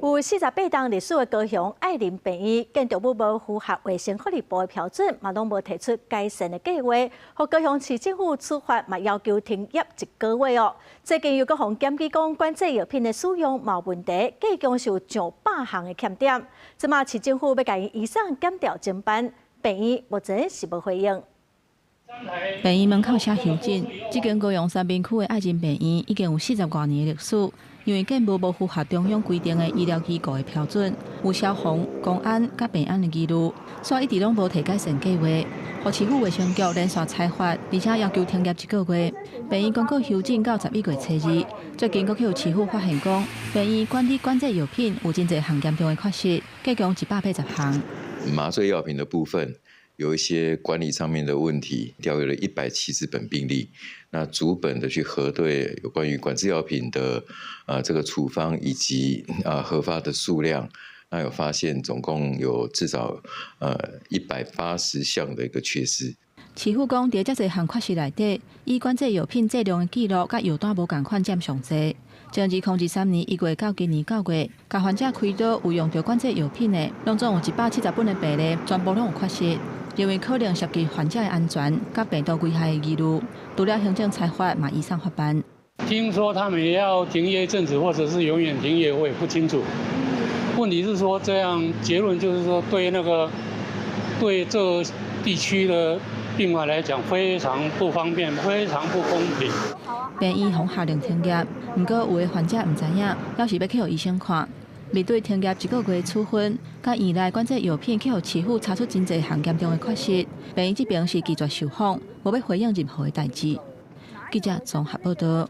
有48档历史的高雄爱林病院，建筑物无符合卫生福利部的标准，嘛拢无提出改善的计划，和高雄市政府处罚，嘛要求停业1个月哦。最近又搁互检举讲管制药品的使用冇问题，计共是有上100项的欠点。即马市政府要甲伊移送检调侦办，病院目前是无回应。 病院门口写修正，这间高雄三滨区的爱心病院已经有40多年的历史，因为建无符合中央规定的医疗机构的标准，有消防、公安、甲病安的记录，所以一直拢无提改善计划，互市府卫生局连续裁罚，而且要求停业1个月。病院公告修正到11月初2，最近阁去有市府发现讲，病院管制药品有真侪项严重的缺失，计共180项。麻醉药品的部分。 有一些管理上面的问题，调阅了170本病历，那逐本的去核对有关于管制药品的这个处方以及核发的数量，那有发现总共有至少180项的一个缺失。市府讲，伫遮侪项缺失内底，以管制药品质量的记录甲药单无共款占上侪。从2023年1月到今年9月，甲患者开刀有用到管制药品的，拢总有170本的病例，全部拢有缺失。 认为可能涉及患者的安全、甲病毒危害的疑虑，除了行政裁罚，嘛移送法办。听说他们也要停业一阵子，或者是永远停业，我也不清楚。问题是说，这样结论就是说，对这地区的病患来讲，非常不方便，非常不公平。病院红下令停业，不过有的患者唔知影，要是要去互医生看。 面对停业1个月处分，甲院内管制药品去互市府查出真侪项严重的缺失，病院这边是拒绝受访，无要回应任何的代志。记者综合报道。